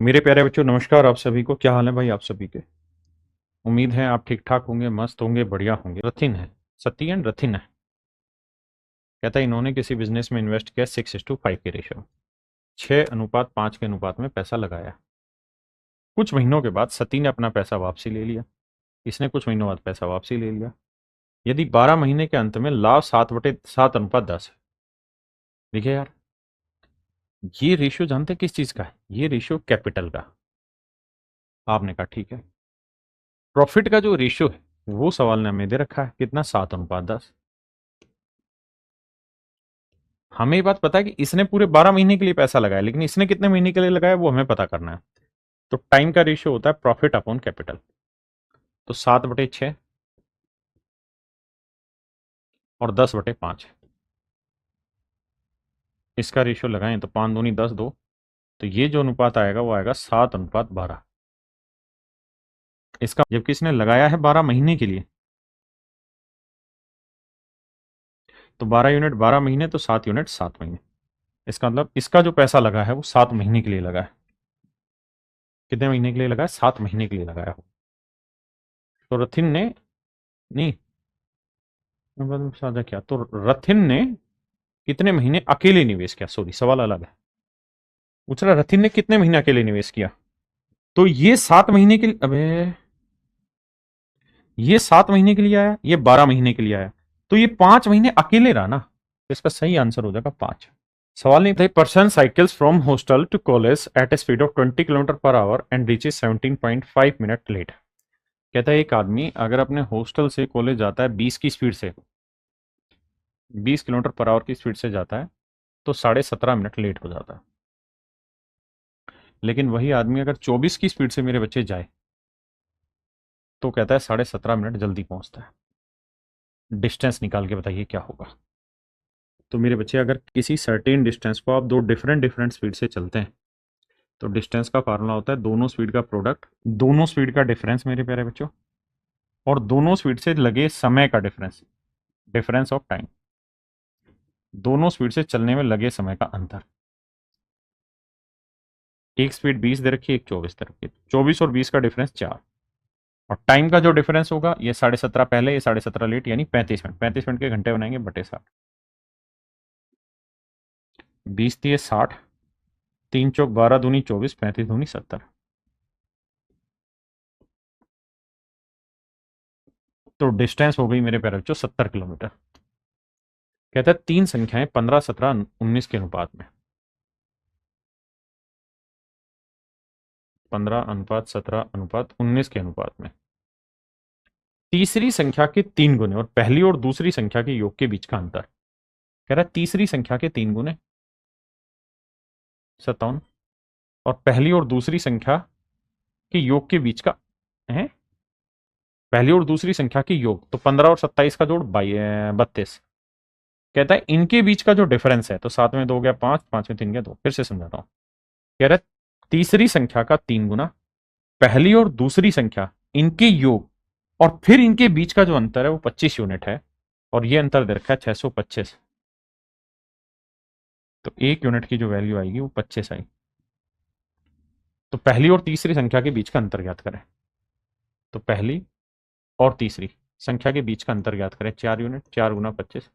मेरे प्यारे बच्चों, नमस्कार। आप सभी को क्या हाल है भाई? आप सभी के उम्मीद है आप ठीक ठाक होंगे, मस्त होंगे, बढ़िया होंगे। रथिन है, सत्यन रथिन है। कहता है इन्होंने किसी बिजनेस में इन्वेस्ट किया 6:5 के रेशियो, 6:5 के अनुपात में पैसा लगाया। कुछ महीनों के बाद सती ने अपना पैसा वापसी ले लिया। इसने कुछ महीनों बाद पैसा वापसी ले लिया। यदि 12 महीने के अंत में लाभ 7/7 अनुपात 10 है। देखिए यार, ये रेशियो जानते हैं किस चीज का है? ये रेशियो कैपिटल का। आपने कहा ठीक है। प्रॉफिट का जो रेशियो है वो सवाल ने हमें दे रखा है कितना, 7:10। हमें ये बात पता है कि इसने पूरे 12 महीने के लिए पैसा लगाया, लेकिन इसने कितने महीने के लिए लगाया वो हमें पता करना है। तो टाइम का रेशियो होता है प्रॉफिट अपॉन कैपिटल। तो 7/6 और 10/5, इसका रेशियो लगाएं तो 5 दूनी 10 दो। तो ये जो अनुपात आएगा वो आएगा 7:12। इसका जबकि इसने लगाया है 12 महीने के लिए, तो 12 यूनिट 12 महीने, तो 7 यूनिट 7 महीने। इसका मतलब इसका जो पैसा लगा है वो 7 महीने के लिए लगा है। कितने महीने के लिए लगा है? 7 महीने के लिए लगाया हो। तो रथिन ने, नहीं, साझा किया तो रथिन ने कितने महीने अकेले निवेश किया? सॉरी, सवाल अलग है। पूछ रहा रथिन ने कितने महीने अकेले निवेश किया। तो ये 7 महीने के लिए, अबे ये 7 महीने के लिए आया, ये 12 महीने के लिए आया। तो ये 5 महीने अकेले रहा ना, तो इसका सही आंसर हो जाएगा 5। सवाल नहीं था। Person cycles from hostel to college at a speed of 20 kilometre per hour and reaches 17.5 minute late. कहता है एक आदमी अगर अपने हॉस्टल से कॉलेज जाता है 20 की स्पीड से, 20 किलोमीटर पर आवर की स्पीड से जाता है, तो 17.5 मिनट लेट हो जाता है। लेकिन वही आदमी अगर 24 की स्पीड से मेरे बच्चे जाए, तो कहता है 17.5 मिनट जल्दी पहुंचता है। डिस्टेंस निकाल के बताइए क्या होगा। तो मेरे बच्चे, अगर किसी सर्टेन डिस्टेंस को आप दो डिफरेंट डिफरेंट स्पीड से चलते हैं, तो डिस्टेंस का फार्मूला होता है दोनों स्पीड का प्रोडक्ट, दोनों स्पीड का डिफरेंस मेरे प्यारे बच्चों, और दोनों स्पीड से लगे समय का डिफरेंस, डिफरेंस ऑफ टाइम। दोनों स्पीड से चलने में लगे समय का अंतर। एक स्पीड 20 दे रखी है, एक 24 दे रखी है, 24 और 20 का डिफरेंस 4। और टाइम का जो डिफरेंस होगा, ये 17.5 पहले, ये 17.5 लेट, यानी 35 मिनट। 35 मिनट के घंटे बनाएंगे बटे 60। 20 × 3 = 60, 3 × 4 = 12, दूनी 24, 35 दूनी 70। तो डिस्टेंस हो गई मेरे प्यारे बच्चों 70 किलोमीटर। कहता है तीन संख्याएं 15, 17, 19 के अनुपात में, 15:17:19 के अनुपात में तीसरी संख्या के 3 गुने और पहली और दूसरी संख्या के योग के बीच का अंतर। कह रहा है तीसरी संख्या के 3 गुने 57, और पहली और दूसरी संख्या के योग के बीच का है, पहली और दूसरी संख्या के योग, तो 15 और 27 का जोड़ 32। कहता है इनके बीच का जो डिफरेंस है, तो 7 में 2 हो गया 5, 5 में 3 गया 2। फिर से समझाता हूं। कह रहा है तीसरी संख्या का 3 गुना, पहली और दूसरी संख्या, इनके योग, और फिर इनके बीच का जो अंतर है वो 25 यूनिट है, और ये अंतर दे रखा है 625। तो 1 यूनिट की जो वैल्यू आएगी वो 25 आई। तो पहली और तीसरी संख्या के बीच का अंतर ज्ञात करें। तो पहली और तीसरी संख्या के बीच का अंतर ज्ञात करें। 4 यूनिट, 4 × 25,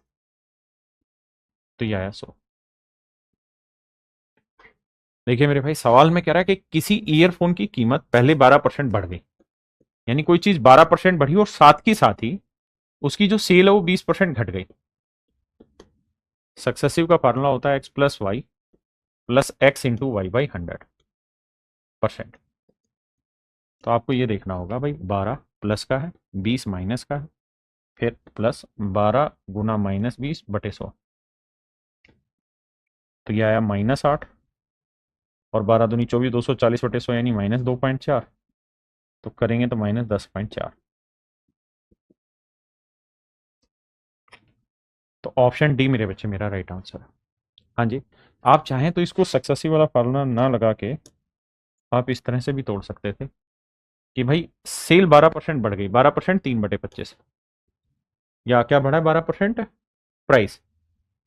तो ये आया 100। देखिए मेरे भाई, सवाल में कह रहा है कि किसी ईयरफोन की कीमत पहले 12% बढ़ गई, यानी कोई चीज 12% बढ़ी और साथ के साथ ही उसकी जो सेल है वो 20% घट गई। सक्सेसिव का फार्मूला होता है x+y+x×y/100%। तो आपको ये देखना होगा भाई, 12 प्लस का है, 20 माइनस का है, फिर प्लस 12 × -20/100। तो ये आया -8, और 12 दूनी 24, 240/100 यानी -2.4। तो करेंगे तो -10.4। तो ऑप्शन डी मेरे बच्चे मेरा राइट आंसर है। हाँ जी। आप चाहें तो इसको सक्सेसिव वाला फार्मूला ना लगा के आप इस तरह से भी तोड़ सकते थे कि भाई सेल 12% बढ़ गई, 12% 3/25, या क्या बढ़ा है 12%? प्राइस।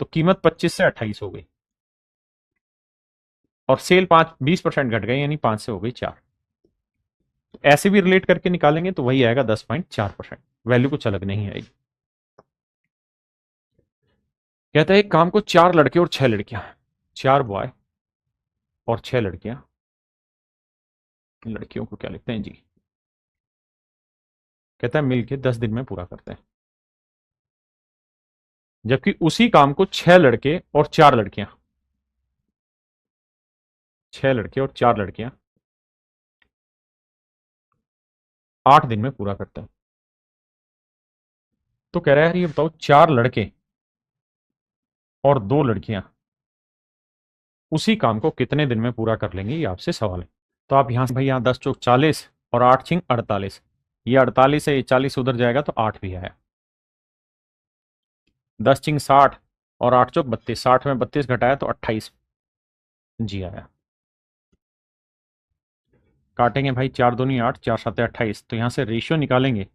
तो कीमत 25 से 28 हो गई। और सेल 20% घट गई, यानी 5 से हो गई 4। ऐसे भी रिलेट करके निकालेंगे तो वही आएगा 10.4%। वैल्यू कुछ अलग नहीं आएगी। कहता है एक काम को 4 लड़के और 6 लड़कियां, 4 बॉय और 6 लड़कियां, लड़कियों को क्या लिखते हैं जी, कहता है मिलके 10 दिन में पूरा करते हैं। जबकि उसी काम को 6 लड़के और 4 लड़कियां, 6 लड़के और 4 लड़कियां 8 दिन में पूरा करते हैं। तो कह रहा है यार ये बताओ 4 लड़के और 2 लड़कियां उसी काम को कितने दिन में पूरा कर लेंगे, ये आपसे सवाल है। तो आप यहां से भाई, यहाँ 10 चौक 40 और 8 छिंग 48, ये 48 है, ये 40 उधर जाएगा तो 8 भी आया। 10 छिंग 60 और 8 चौक 32, 60 में 32 घटाया तो 28 जी आया। काटेंगे भाई, 4 दूनी 8, 4 सात 28, तो यहाँ से रेशियो निकालेंगे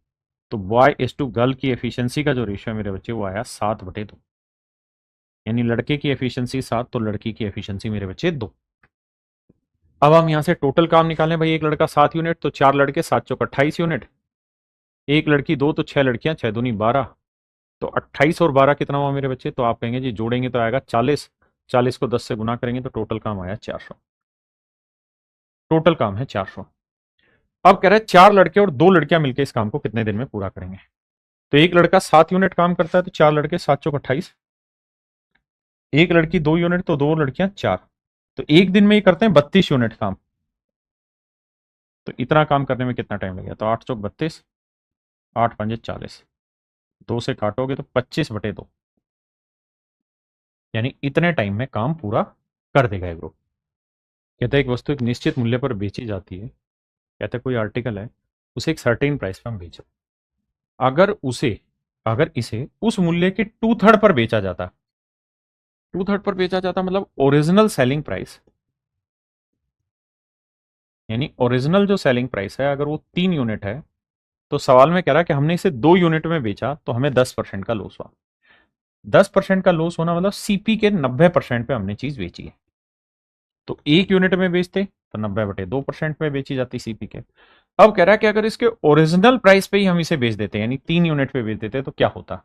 तो बॉय इज टू गर्ल की एफिशिएंसी का जो रेशियो है मेरे बच्चे वो आया 7/2। यानी लड़के की एफिशिएंसी 7 तो लड़की की एफिशिएंसी मेरे बच्चे 2। अब हम यहाँ से टोटल काम निकालें भाई, एक लड़का 7 यूनिट तो 4 लड़के 7 चौक 28 यूनिट, एक लड़की 2 तो 6 लड़कियां 6 दूनी 12, तो 28 और 12 कितना हुआ मेरे बच्चे, तो आप कहेंगे जी जोड़ेंगे तो आएगा 40, 40 को 10 से गुना करेंगे तो टोटल काम आया 400। टोटल काम है 400। अब कह रहे हैं 4 लड़के और 2 लड़कियां मिलकर इस काम को कितने दिन में पूरा करेंगे। तो एक लड़का 7 यूनिट काम करता है तो 4 लड़के 7 चौक 28, एक लड़की 2 यूनिट तो 2 लड़कियां 4, तो एक दिन में ये करते हैं 32 यूनिट काम। तो इतना काम करने में कितना टाइम लगेगा, तो 8 चौक 32, 8 पंजे 40, 2 से काटोगे तो 25/2, यानी इतने टाइम में काम पूरा कर देगा ये ग्रुप। कहते हैं एक वस्तु एक निश्चित मूल्य पर बेची जाती है, कहते हैं कोई आर्टिकल है, उसे एक सर्टेन प्राइस पर हम बेचो, अगर उसे अगर इसे उस मूल्य के 2/3 पर बेचा जाता, 2/3 पर बेचा जाता मतलब ओरिजिनल सेलिंग प्राइस, यानी ओरिजिनल जो सेलिंग प्राइस है अगर वो 3 यूनिट है, तो सवाल में कह रहा है कि हमने इसे 2 यूनिट में बेचा तो हमें 10% का लॉस हुआ। 10% का लॉस होना मतलब सीपी के 90% पे हमने चीज बेची है। तो 1 यूनिट में बेचते तो 90/2% में बेची जाती सीपी के। अब कह रहा है कि अगर इसके ओरिजिनल प्राइस पे ही हम इसे बेच देते यानी 3 यूनिट पे बेच देते तो क्या होता।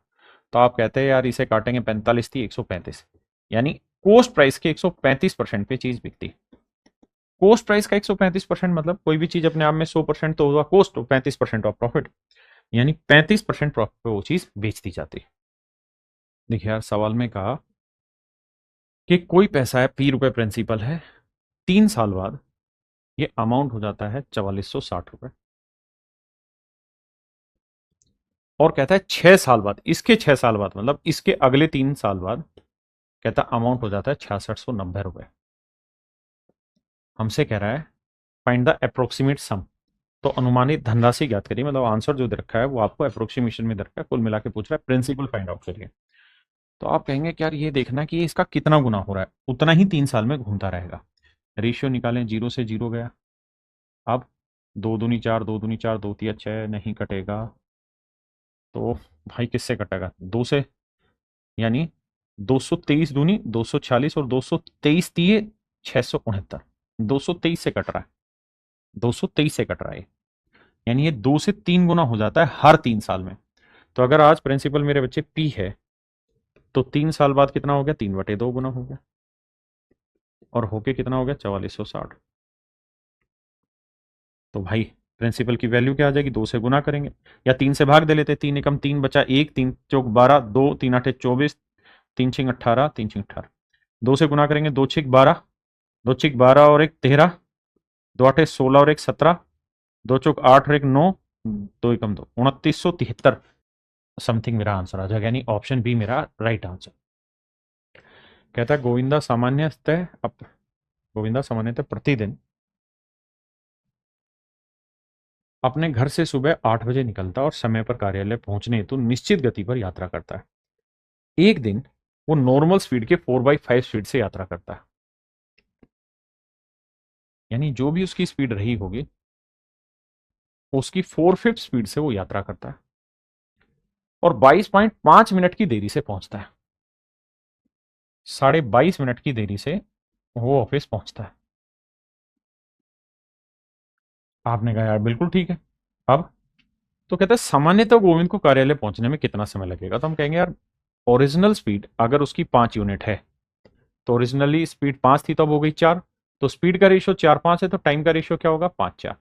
तो आप कहते हैं यार इसे काटेंगे 45 थी 135, यानी कोस्ट प्राइस के 135% पे चीज बिकती। कोस्ट प्राइस का 135% मतलब कोई भी चीज अपने आप में 100% तो हुआ कोस्ट, तो 35% ऑफ प्रॉफिट, यानी 35% प्रॉफिट पे वो चीज बेचती जाती। देखिए यार सवाल में कहा कि कोई पैसा है ₹P प्रिंसिपल है, 3 साल बाद ये अमाउंट हो जाता है 4460 रुपए, और कहता है 6 साल बाद, इसके 6 साल बाद मतलब इसके अगले 3 साल बाद कहता अमाउंट हो जाता है 6690 रुपए। हमसे कह रहा है फाइंड द अप्रोक्सीमेट सम, तो अनुमानित धनराशि ज्ञात करिए, मतलब आंसर जो दे रखा है वो आपको अप्रोक्सीमेशन में दे रखा है, कुल मिला के पूछ रहा है प्रिंसिपल फाइंड आउट करिए। तो आप कहेंगे कि यार ये देखना कि इसका कितना गुना हो रहा है, उतना ही 3 साल में घूमता रहेगा। रेशियो निकालें, 0 से 0 गया, अब 2 दूनी 4, 2 दूनी 4, 2 तिया 6, नहीं कटेगा तो भाई किससे कटेगा, 2 से, यानी 223 दूनी 246 और 223 तिये 669, 223 से कट रहा है, 223 से कट रहा है, यानी ये 2 से 3 गुना हो जाता है हर 3 साल में। तो अगर आज प्रिंसिपल मेरे बच्चे पी है तो 3 साल बाद कितना हो गया, 3/2 गुना हो गया, और होके कितना हो गया 4460। तो भाई प्रिंसिपल की वैल्यू क्या आ जाएगी, 2 से गुना करेंगे या 3 से भाग दे लेते, 3 एकम 3 बचा 1, 3 चौक 12, 2 3 आठे 24, 3 छिंग 18, 3 छिंग 18, 2 से गुना करेंगे, 2 छिक 12, 2 छिक 12 और 1 13, 2 आठे 16 और 1 17, 2 चौक 8 और 1 9, 2 एकम 2, 2973 समथिंग मेरा आंसर आ जाएगा, यानी ऑप्शन बी मेरा राइट आंसर। कहता है गोविंदा सामान्यतः प्रतिदिन अपने घर से सुबह 8 बजे निकलता और समय पर कार्यालय पहुंचने हेतु निश्चित गति पर यात्रा करता है। एक दिन वो नॉर्मल स्पीड के 4/5 स्पीड से यात्रा करता है, यानी जो भी उसकी स्पीड रही होगी उसकी 4/5 स्पीड से वो यात्रा करता है और 22.5 मिनट की देरी से पहुंचता है, 22.5 मिनट की देरी से वो ऑफिस पहुंचता है। आपने कहा यार बिल्कुल ठीक है। अब तो कहता है सामान्यतः गोविंद को कार्यालय पहुंचने में कितना समय लगेगा, तो हम कहेंगे यार ओरिजिनल स्पीड अगर उसकी 5 यूनिट है, तो ओरिजिनली स्पीड 5 थी तो अब हो गई 4, तो स्पीड का रेशियो 4:5 है, तो टाइम का रेशियो क्या होगा 5:4।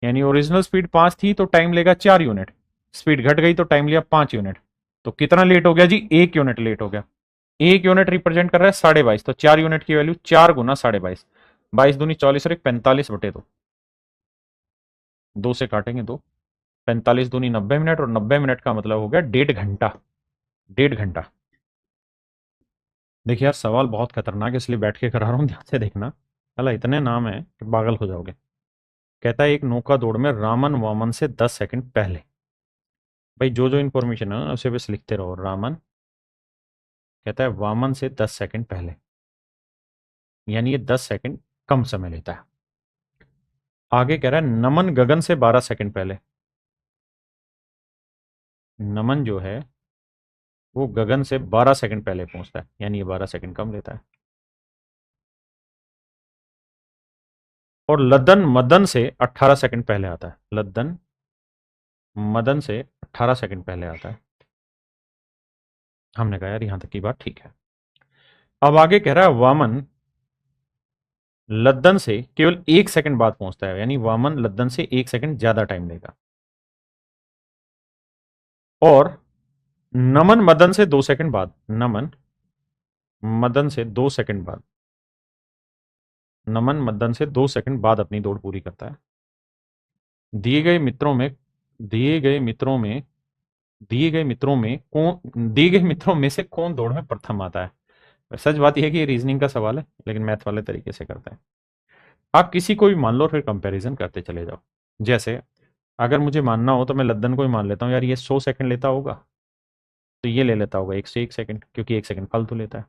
यानी ओरिजिनल स्पीड 5 थी तो टाइम लेगा 4 यूनिट, स्पीड घट गई तो टाइम लिया 5 यूनिट। तो कितना लेट हो गया जी, 1 यूनिट लेट हो गया। 1 यूनिट रिप्रेजेंट कर रहा है 22.5, तो 4 यूनिट की वैल्यू 4 × 22, 22 दूनी 44 और एक 45/2, 2 से काटेंगे 2, 45 दूनी 90 मिनट और 90 मिनट का मतलब हो गया 1.5 घंटा। 1.5 घंटा। देखिए यार सवाल बहुत खतरनाक है इसलिए बैठ के करा रहा हूँ, ध्यान से देखना। अला इतने नाम है कि पागल हो जाओगे। कहता है एक नौका दौड़ में रामन वामन से 10 सेकंड पहले। भाई जो जो इन्फॉर्मेशन है ना उसे बस लिखते रहो। रामन कहता है वामन से 10 सेकंड पहले, यानी ये 10 सेकंड कम समय लेता है। आगे कह रहा है नमन गगन से 12 सेकंड पहले। नमन जो है वो गगन से 12 सेकंड पहले पहुंचता है, यानी ये 12 सेकंड कम लेता है। और लद्दन मदन से 18 सेकंड पहले आता है। लद्दन मदन से 18 सेकंड पहले आता है। हमने कहा यार यहां तक की बात ठीक है। अब आगे कह रहा है वामन लद्दन से केवल 1 सेकंड बाद पहुंचता है, यानी वामन लद्दन से 1 सेकंड ज्यादा टाइम लेगा। और नमन मदन से 2 सेकंड बाद, नमन मदन से 2 सेकंड बाद, नमन मदन से 2 सेकंड बाद अपनी दौड़ पूरी करता है। दिए गए मित्रों में दिए गए मित्रों में दिए गए मित्रों में से कौन दौड़ में प्रथम आता है। सच बात यह है कि ये रीजनिंग का सवाल है लेकिन मैथ वाले तरीके से करते हैं। आप किसी को भी मान लो फिर कंपैरिजन करते चले जाओ। जैसे अगर मुझे मानना हो तो मैं लद्दन को ही मान लेता हूँ, यार ये 100 सेकंड लेता होगा तो ये ले लेता होगा 101 सेकंड, क्योंकि 1 सेकंड फालतू लेता है।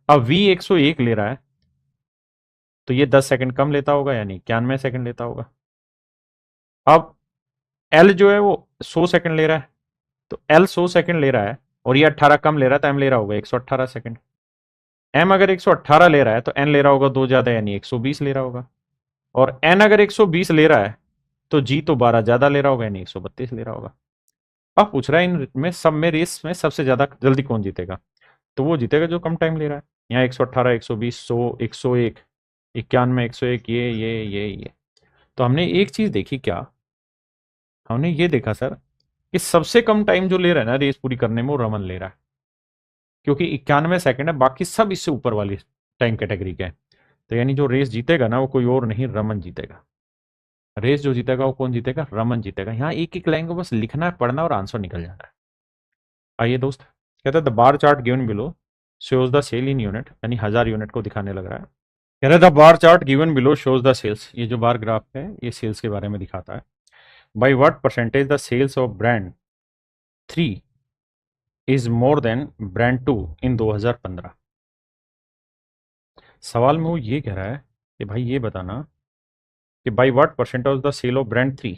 अब वी 101 ले रहा है तो ये 10 सेकंड कम लेता होगा, यानी 91 सेकंड लेता होगा। अब एल जो है वो 100 सेकंड ले रहा है, तो एल 100 सेकंड ले रहा है और ये 18 कम ले रहा है, तो एम ले रहा होगा 118 सेकंड। एम अगर 118 ले रहा है तो एन ले रहा होगा 2 ज्यादा, यानी 120 ले रहा होगा। और एन अगर 120 ले रहा है तो जी तो 12 ज्यादा ले रहा होगा, यानी 132 ले रहा होगा। अब पूछ रहा है इन में सब में रेस में सबसे ज्यादा जल्दी कौन जीतेगा, तो वो जीतेगा जो कम टाइम ले रहा है। यहाँ 118, 120, 100, 101, 91, 101, ये। तो हमने एक चीज देखी क्या, हमने ये देखा सर कि सबसे कम टाइम जो ले रहा है ना रेस पूरी करने में वो रमन ले रहा है, क्योंकि 91 सेकंड है, बाकी सब इससे ऊपर वाली टाइम कैटेगरी के हैं। तो यानी जो रेस जीतेगा ना वो कोई और नहीं रमन जीतेगा। रेस जो जीतेगा वो कौन जीतेगा, रमन जीतेगा। यहाँ एक एक लाइन को बस लिखना है, पढ़ना और आंसर निकल जाता है। आइए दोस्त, कहता है the bar chart given below shows the sale in unit, यानी 1000 यूनिट को दिखाने लग रहा है। कह रहा है the bar chart given below shows the sales, ये जो बार ग्राफ है ये सेल्स के बारे में दिखाता है। By what percentage the sales of brand 3 is more than brand 2 in 2015। सवाल में वो ये कह रहा है कि भाई ये बताना कि by what percent of the sale of brand 3,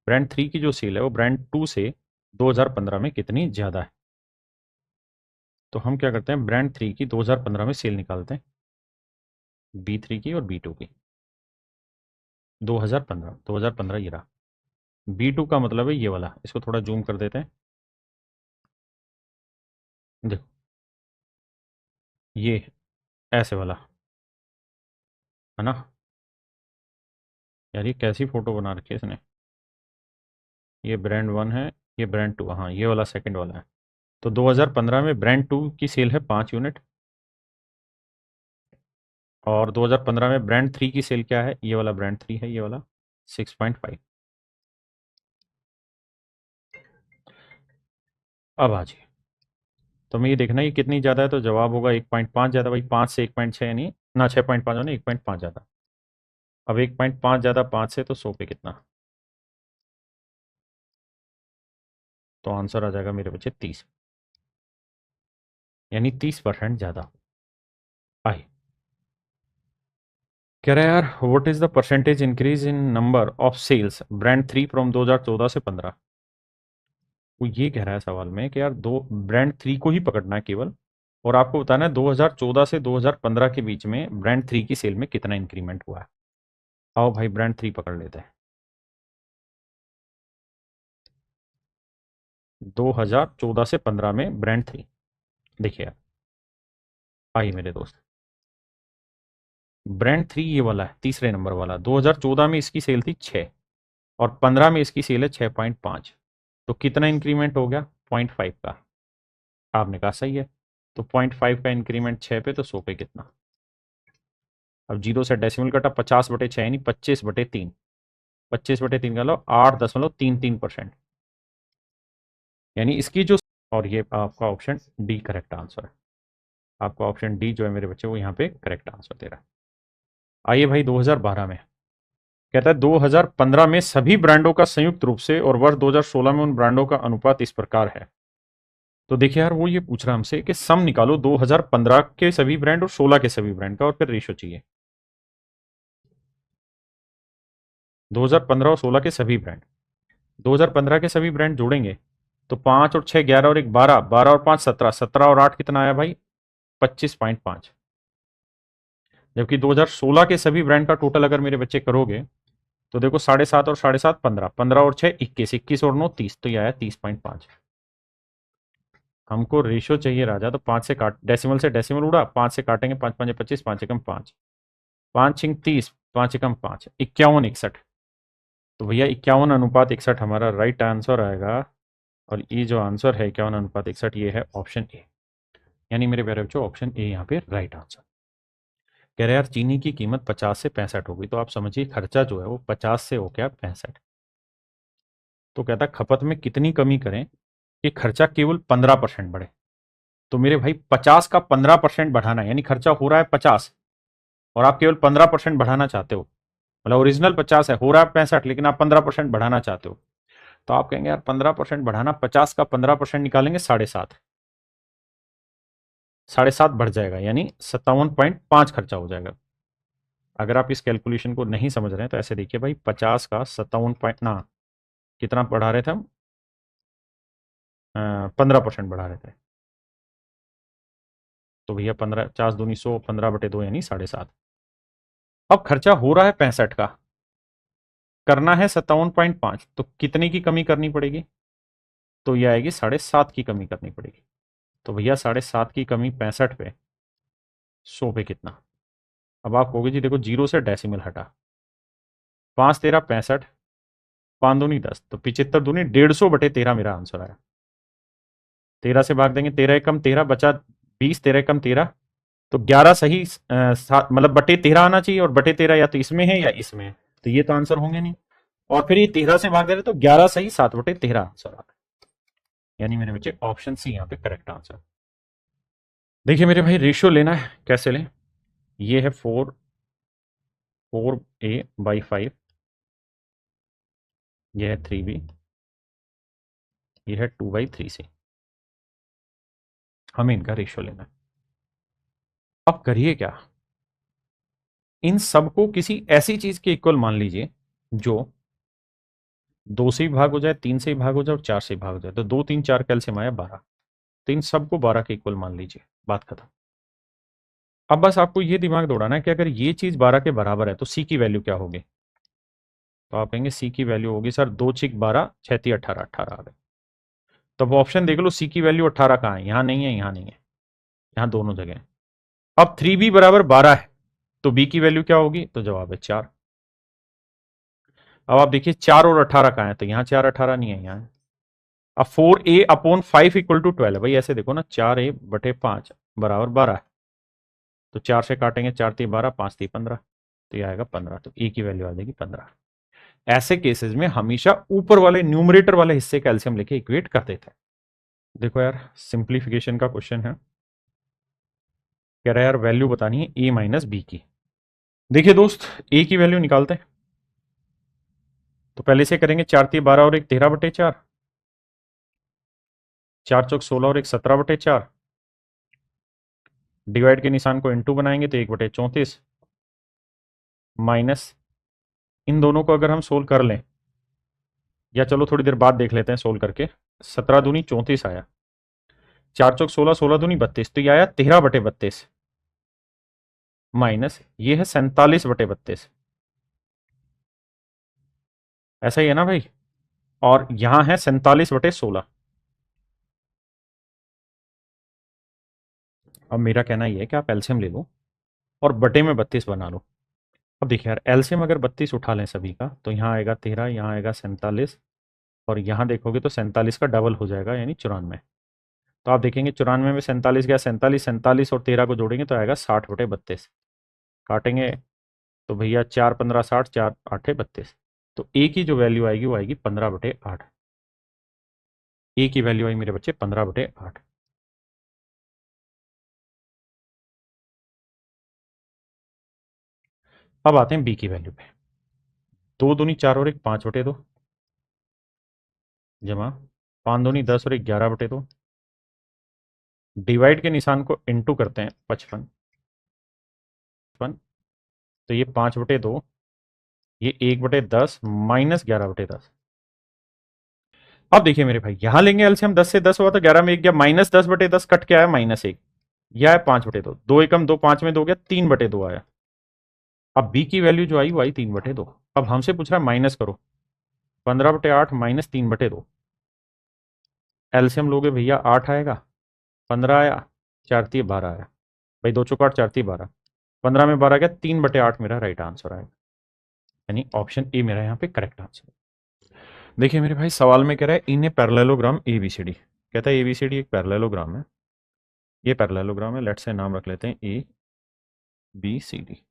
brand 3 की जो सेल है वो ब्रांड 2 से 2015 में कितनी ज़्यादा है। तो हम क्या करते हैं, ब्रांड 3 की 2015 में सेल निकालते हैं, B3 की और B2 की। 2015 ये रहा। B2 का मतलब है ये वाला, इसको थोड़ा जूम कर देते हैं। देखो ये ऐसे वाला है ना, यार ये कैसी फोटो बना रखी है इसने। ये ब्रांड 1 है, ये ब्रांड 2, हाँ ये वाला सेकंड वाला है। तो 2015 में ब्रांड 2 की सेल है 5 यूनिट, और 2015 में ब्रांड 3 की सेल क्या है, ये वाला ब्रांड 3 है, ये वाला 6.5। अब आ जाइए, तो हमें ये देखना है ये कितनी ज़्यादा है, तो जवाब होगा 1.5 ज़्यादा। भाई 5 से 1.6 यानी ना 6.5 होना, 1.5 ज़्यादा। अब 1.5 ज़्यादा 5 से, तो 100 पे कितना, तो आंसर आ जाएगा मेरे बच्चे 30, यानी 30% ज़्यादा। आई कह रहा है यार what is the percentage increase in number of sales brand 3 from 2014 से 15। वो ये कह रहा है सवाल में कि यार दो ब्रांड 3 को ही पकड़ना है केवल, और आपको बताना है 2014 से 2015 के बीच में ब्रांड 3 की सेल में कितना इंक्रीमेंट हुआ है। आओ भाई ब्रांड 3 पकड़ लेते हैं। 2014 से 15 में ब्रांड 3, देखिए आप, आइए मेरे दोस्त, ब्रांड 3 ये वाला है तीसरे नंबर वाला। 2014 में इसकी सेल थी 6 और 15 में इसकी सेल है 6.5। तो कितना इंक्रीमेंट हो गया? 0.5 का। आपने कहा सही है। तो 0.5 का इंक्रीमेंट 6 पे, तो 100 पे कितना? अब जीरो से डेसिमल कटा, 50/6 यानी 25/3। 25/3 का लो 8.33%, यानी इसकी जो, और ये आपका ऑप्शन डी करेक्ट आंसर है। आपका ऑप्शन डी जो है मेरे बच्चे, वो यहाँ पे करेक्ट आंसर दे रहा है। आइए भाई 2012 में, कहता है 2015 में सभी ब्रांडों का संयुक्त रूप से और वर्ष 2016 में उन ब्रांडों का अनुपात इस प्रकार है। तो देखिए यार, वो ये पूछ रहा है हमसे कि सम निकालो 2015 के सभी ब्रांड और 16 के सभी ब्रांड का, और फिर रेशो चाहिए। 2015 और 16 के सभी ब्रांड, 2015 के सभी ब्रांड जोड़ेंगे तो 5 और 6 11 और 1 12, 12 और 5 17, 17 और 8 कितना आया भाई? 25.5। जबकि 2016 के सभी ब्रांड का टोटल अगर मेरे बच्चे करोगे तो देखो 7.5 और 7.5 15, 15 और 6 21, 21 और 9 30, तो ये आया 30.5। हमको रेशियो चाहिए राजा, तो 5 से काट, डेसिमल से डेसिमल उड़ा, 5 से काटेंगे, 5 5 25, 5 एकम 5, 5 छिंग 30, 5 एकम 5, 51 61। तो भैया 51:61 हमारा राइट आंसर आएगा। और ये जो आंसर है 51:61, ये है ऑप्शन ए। यानी मेरे प्यारे बच्चों, ऑप्शन ए यहाँ पे राइट आंसर। कह रहे यार चीनी की कीमत 50 से 65 होगी, तो आप समझिए खर्चा जो है वो 50 से हो गया 65। तो कहता खपत में कितनी कमी करें कि खर्चा केवल 15% बढ़े। तो मेरे भाई 50 का 15% बढ़ाना है, यानी खर्चा हो रहा है 50 और आप केवल 15% बढ़ाना चाहते हो। मतलब ओरिजिनल 50 है, हो रहा है 65, लेकिन आप 15% बढ़ाना चाहते हो। तो आप कहेंगे यार 15% बढ़ाना, 50 का 15% निकालेंगे 7.5, 7.5 बढ़ जाएगा, यानी 57.5 खर्चा हो जाएगा। अगर आप इस कैलकुलेशन को नहीं समझ रहे हैं तो ऐसे देखिए भाई, 50 का 57 पॉइंट ना, कितना बढ़ा रहे थे हम? 15% बढ़ा रहे थे। तो भैया 15, 50 दूनी 100, 15/2 यानी 7.5। अब खर्चा हो रहा है 65 का, करना है 57.5, तो कितने की कमी करनी पड़ेगी? तो ये आएगी 7.5 की कमी करनी पड़ेगी। तो भैया 7.5 की कमी 65 पे, 100 पे कितना? अब आप कहोगे जी देखो जीरो से डेसिमल हटा, 5 13 65, 5 दूनी 10, तो 75 दूनी 150/13 मेरा आंसर आया। 13 से भाग देंगे, 13 एकम 13 बचा 20, 13 एकम 13, तो 11 सही, मतलब बटे 13 आना चाहिए, और बटे 13 या तो इसमें है या इसमें है, तो ये तो आंसर होंगे नहीं। और फिर ये 13 से भाग दे रहे तो 11 सही, 7/13 आंसर आ रहा है। यानी मेरे बच्चे ऑप्शन सी यहाँ पे करेक्ट आंसर। देखिए मेरे भाई, रेशियो लेना है, कैसे लें? ये है 4a/5, ये है 3b, ये है 2/3c। हमें इनका रेशियो लेना है। अब करिए क्या, इन सबको किसी ऐसी चीज के इक्वल मान लीजिए जो 2 से ही भाग हो जाए, 3 से ही भाग हो जाए और 4 से ही भाग हो जाए। तो 2 3 4 कैल्सियम आया 12, तो इन सबको 12 के इक्वल मान लीजिए, बात खत्म। अब बस आपको ये दिमाग दौड़ाना है कि अगर ये चीज 12 के बराबर है तो सी की वैल्यू क्या होगी? तो आप कहेंगे सी की वैल्यू होगी सर 2 छिक 12, 6 18, 18 आ गए। तो अब ऑप्शन देख लो, सी की वैल्यू 18 कहाँ है? यहाँ नहीं है, यहाँ नहीं है, यहाँ दोनों जगह है। अब 3b बराबर 12 है, तो बी की वैल्यू क्या होगी? तो जवाब है 4। अब आप देखिए 4 और 18 कहाँ है? तो यहाँ 4 18 नहीं है, यहाँ है। अब 4a/5 इक्वल टू 12, भाई ऐसे देखो ना, 4a/5 बराबर 12 है, तो 4 से काटेंगे, 4 3 12, 5 3 15, तो ये आएगा 15। तो ए की वैल्यू आ जाएगी 15। ऐसे केसेस में हमेशा ऊपर वाले न्यूमरेटर वाले हिस्से कैल्शियम लेके इक्वेट कर देते हैं। देखो यार, सिंप्लीफिकेशन का क्वेश्चन है, कह रहा है यार वैल्यू बतानी है ए माइनस बी की। देखिए दोस्त, ए की वैल्यू निकालते हैं, तो पहले से करेंगे 4 3 12 और 1 13/4, 4 चौक 16 और 1 17/4, डिवाइड के निशान को इनटू बनाएंगे तो 1/34, माइनस, इन दोनों को अगर हम सोल्व कर लें, या चलो थोड़ी देर बाद देख लेते हैं सोल्व करके, 17 दूनी 34 आया, 4 चौक 16, 16 दूनी 32, तो ये आया 13/32 माइनस ये है 47/32। ऐसा ही है ना भाई, और यहां है 47/16। अब मेरा कहना यह है कि आप एलसीएम ले लो और बटे में 32 बना लो। अब देखिए यार, एलसीएम अगर 32 उठा लें सभी का, तो यहाँ आएगा 13, यहाँ आएगा 47, और यहाँ देखोगे तो 47 का डबल हो जाएगा यानी 94। तो आप देखेंगे 94 में 47 गया, 47, 47 और 13 को जोड़ेंगे तो आएगा 60/32। काटेंगे तो भैया 4 15 60, 4 8 32। तो ए की जो वैल्यू आएगी वो आएगी 15/8। ए की वैल्यू आई मेरे बच्चे 15/8। अब आते हैं बी की वैल्यू पे। 2 दूनी 4 और 1 5/2, जमा 5 दूनी 10 और 1 11/2, डिवाइड के निशान को इंटू करते हैं 55। तो ये 5/2, ये 1/10 माइनस 11/10। अब देखिए मेरे भाई, यहां लेंगे एलसीएम, 10 से 10 हुआ तो 11 में 1 गया, माइनस 10/10 कट के आया -1। यह है 5/2, 2 एकम 2, 5 में 2 गया, 3/2 आया। अब बी की वैल्यू जो आई वो आई 3/2। अब हमसे पूछ रहा है माइनस करो, 15/8 माइनस 3/2। एलसीएम लोगे भैया 8 आएगा, 15 आया, 4×3 12 आया। भाई 2×4 = 12, 15 में 12 गया, 3/8 मेरा राइट आंसर आएगा, यानी ऑप्शन ए मेरा यहाँ पे करेक्ट आंसर। देखिए मेरे भाई, सवाल में कह रहा है इन ए पैरेललोग्राम एबीसीडी, कहता है एबीसीडी एक पैरेललोग्राम है। ये पैरेललोग्राम है, लेट्स से नाम रख लेते हैं A B C D.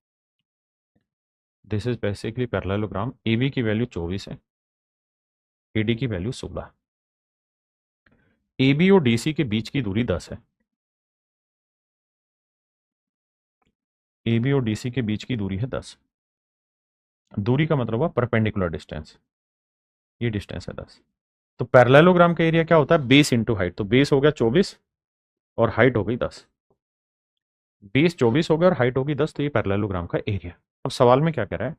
This is basically parallelogram. A B की वैल्यू 24 है, ए डी की वैल्यू 16। ए बी और डी सी के बीच की दूरी 10 है। ए बी और डी सी के बीच की दूरी है 10। दूरी का मतलब हुआ परपेंडिकुलर डिस्टेंस, ये डिस्टेंस है 10। तो पैरेललोग्राम का एरिया क्या होता है, बेस इंटू हाइट। तो बेस हो गया 24 और हाइट हो गई 10। बेस 24 हो गया और हाइट होगी 10, तो ये पैरेललोग्राम का एरिया। अब सवाल में क्या कह रहा है,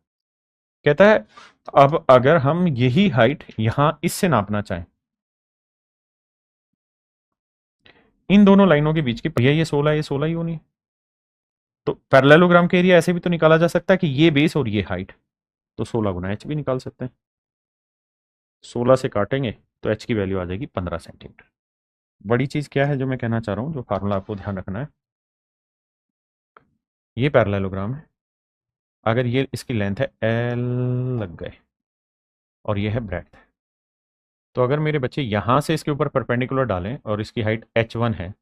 कहता है अब अगर हम यही हाइट यहां इससे नापना चाहें, इन दोनों लाइनों के बीच की, भैया ये 16, ये 16 ही होनी है। तो पैरेललोग्राम का एरिया ऐसे भी तो निकाला जा सकता है कि ये बेस और ये हाइट, तो 16 × h भी निकाल सकते हैं। 16 से काटेंगे तो h की वैल्यू आ जाएगी 15 सेंटीमीटर। बड़ी चीज क्या है जो मैं कहना चाह रहा हूं, जो फार्मूला आपको ध्यान रखना है, ये पैरेललोग्राम है। अगर ये इसकी लेंथ है एल लग गए और ये है ब्रेड्थ, तो अगर मेरे बच्चे यहां से इसके ऊपर परपेंडिकुलर डालें और इसकी हाइट h1 है,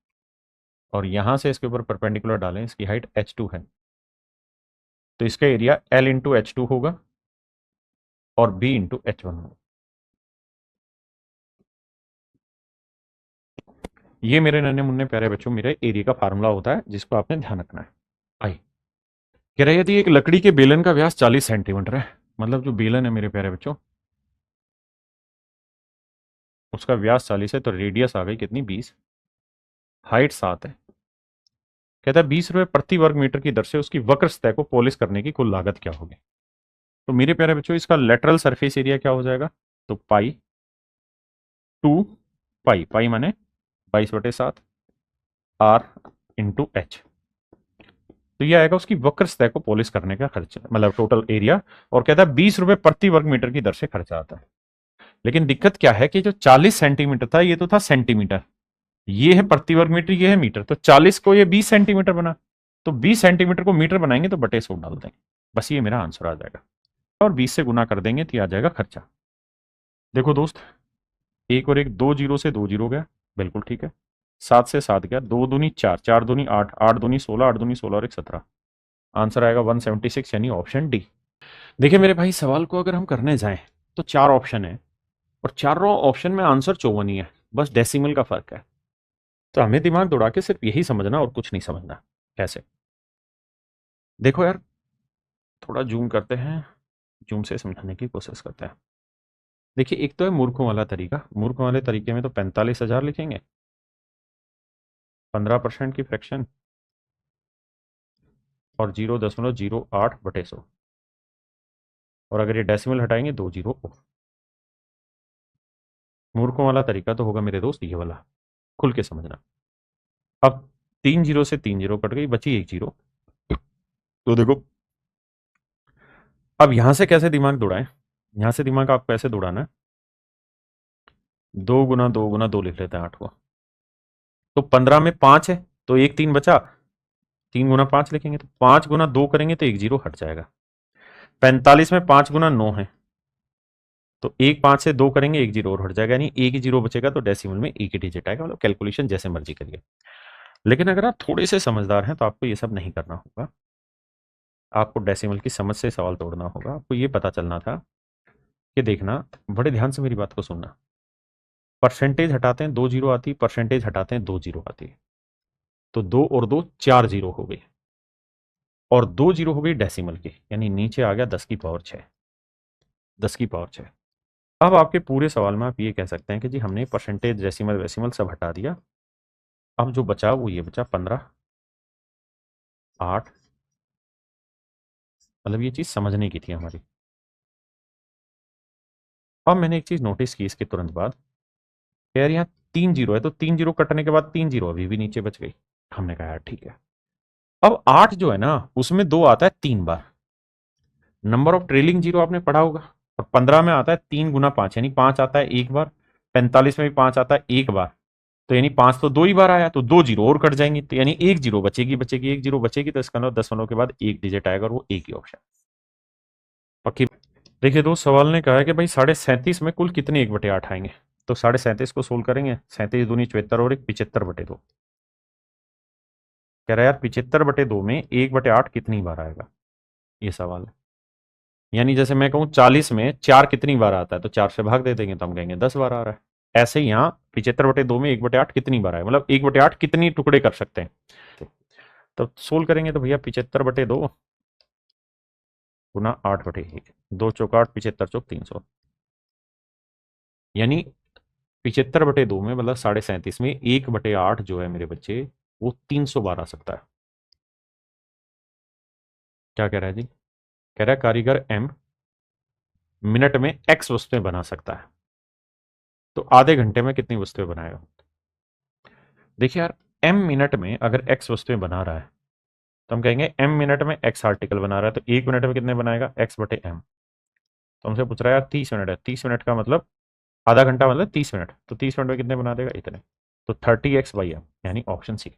और यहां से इसके ऊपर परपेंडिकुलर डालें, इसकी हाइट h2 है, तो इसका एरिया l इंटू h2 होगा और b इंटू h1 होगा। ये मेरे नन्हे मुन्ने प्यारे बच्चों मेरे एरिया का फार्मूला होता है, जिसको आपने ध्यान रखना है। आई कह रहा है यदि एक लकड़ी के बेलन का व्यास 40 सेंटीमीटर है, मतलब जो बेलन है मेरे प्यारे बच्चों, उसका व्यास 40 है, तो रेडियस आ गई कितनी, 20, हाइट 7 है। कहता है 20 रुपए प्रति वर्ग मीटर की दर से उसकी वक्र सतह को पॉलिश करने की कुल लागत क्या होगी। तो मेरे प्यारे बच्चों, इसका लेटरल सरफेस एरिया क्या हो जाएगा, तो पाई पाई माने 22/7 आर इंटू एच। तो ये आएगा उसकी वक्र सतह को पॉलिश करने का खर्चा, मतलब टोटल एरिया। और कहता है 20 रुपए प्रति वर्ग मीटर की दर से खर्चा आता है। लेकिन दिक्कत क्या है कि जो 40 सेंटीमीटर था, ये तो था सेंटीमीटर, ये है प्रति वर्ग मीटर, ये है मीटर, तो 40 को ये 20 सेंटीमीटर बना, तो 20 सेंटीमीटर को मीटर बनाएंगे तो बटे 100 डाल देंगे, बस ये मेरा आंसर आ जाएगा। और 20 से गुना कर देंगे तो ये आ जाएगा खर्चा। देखो दोस्त, एक और एक, 2 जीरो से 2 जीरो गया, बिल्कुल ठीक है। 7 से 7 गया, 2 दूनी 4, 4 दूनी 8, 8 दूनी 16, 8 दूनी 16 और 1 17। आंसर आएगा 176, यानी ऑप्शन डी। देखिए मेरे भाई, सवाल को अगर हम करने जाएं तो 4 ऑप्शन है, और चारों ऑप्शन में आंसर 54 ही है, बस डेसिमल का फर्क है। तो हमें दिमाग दौड़ा के सिर्फ यही समझना और कुछ नहीं समझना। कैसे, देखो यार, थोड़ा जूम करते हैं, जूम से समझाने की कोशिश करते हैं। देखिए, एक तो है मूर्खों वाला तरीका। मूर्खों वाले तरीके में तो 45,000 लिखेंगे, 15% की फ्रैक्शन, और 0.08/100, और अगर ये डेसिमल हटाएंगे 2 जीरो और। मूर्खों वाला तरीका तो होगा मेरे दोस्त ये वाला, खुल के समझना। अब 3 जीरो से 3 जीरो कट गई, बची 1 जीरो। तो देखो अब यहां से कैसे दिमाग दौड़ाएं, यहां से दिमाग आपको कैसे दौड़ाना है, 2 गुना 2 लिख लेते हैं 8 को। तो 15 में 5 है, तो एक 3 बचा, 3 गुना 5 लिखेंगे, तो 5 गुना 2 करेंगे तो 1 जीरो हट जाएगा। 45 में 5 गुना 9 है, तो एक 5 से 2 करेंगे 1 जीरो और हट जाएगा, यानी एक ही जीरो बचेगा, तो डेसिमल में एक ही डिजिट आएगा। मतलब कैलकुलेशन जैसे मर्जी करिए, लेकिन अगर आप थोड़े से समझदार हैं तो आपको ये सब नहीं करना होगा। आपको डेसिमल की समझ से सवाल तोड़ना होगा। आपको ये पता चलना था कि देखना, बड़े ध्यान से मेरी बात को सुनना, परसेंटेज हटाते हैं 2 जीरो आती है, परसेंटेज हटाते हैं 2 जीरो आती है, तो 2 और 2 4 जीरो हो गई, और 2 जीरो हो गई डेसिमल की, यानी नीचे आ गया 10 की पावर 6, 10 की पावर 6। अब आपके पूरे सवाल में आप ये कह सकते हैं कि जी हमने परसेंटेज डेसिमल वेसिमल सब हटा दिया, अब जो बचा वो ये बचा 15 8। मतलब ये चीज समझने की थी हमारी। अब मैंने एक चीज नोटिस की इसके तुरंत बाद, यार यहाँ 3 जीरो है, तो 3 जीरो कटने के बाद 3 जीरो अभी भी नीचे बच गई। हमने कहा यार ठीक है। अब 8 जो है ना, उसमें 2 आता है 3 बार, नंबर ऑफ ट्रेलिंग जीरो आपने पढ़ा होगा। और 15 में आता है 3 गुना 5, यानी 5 आता है एक बार, 45 में भी 5 आता है एक बार, तो यानी 5 तो 2 ही बार आया, तो 2 जीरो और कट जाएंगे, तो यानी 1 जीरो बचेगी, 1 जीरो बचेगी, तो इसका मतलब 10 के बाद एक डिजिट आएगा और वो एक ही ऑप्शन। पक्की। देखिए दोस्त, सवाल ने कहा है कि भाई 37.5 में कुल कितने 1/8 आएंगे। तो 37.5 को सोल्व करेंगे, 37 दूनी 74 और एक 75/2। कह रहा है यार 75/2 में 1/8 कितनी बार आएगा, ये सवाल है। यानी जैसे मैं कहूँ 40 में 4 कितनी बार आता है, तो 4 से भाग दे देंगे तो हम कहेंगे 10 बार आ रहा है। ऐसे ही यहाँ 75/2 में 1/8 कितनी बार आए, मतलब 1/8 कितनी टुकड़े कर सकते हैं। तो सोल्व करेंगे तो भैया 75/2 गुना 8/1, 2 चौक 8, 75 चौक 300, यानी 75/2 में मतलब 37.5 में 1/8 जो है मेरे बच्चे, वो 300 बार आ सकता है। क्या कह रहा है जी, कह रहा है कारीगर एम मिनट में एक्स वस्तुएं बना सकता है, तो आधे घंटे में कितनी वस्तुएं बनाएगा। देखिए यार, एम मिनट में अगर एक्स वस्तुएं बना रहा है, तो हम कहेंगे एम मिनट में एक्स आर्टिकल बना रहा है, तो 1 मिनट में कितने बनाएगा, एक्स/एम। तो हमसे पूछ रहा है यार 30 मिनट है, 30 मिनट का मतलब आधा घंटा मतलब 30 मिनट, तो 30 मिनट में कितने बना देगा, इतने। तो 30x/m, यानी ऑप्शन सी।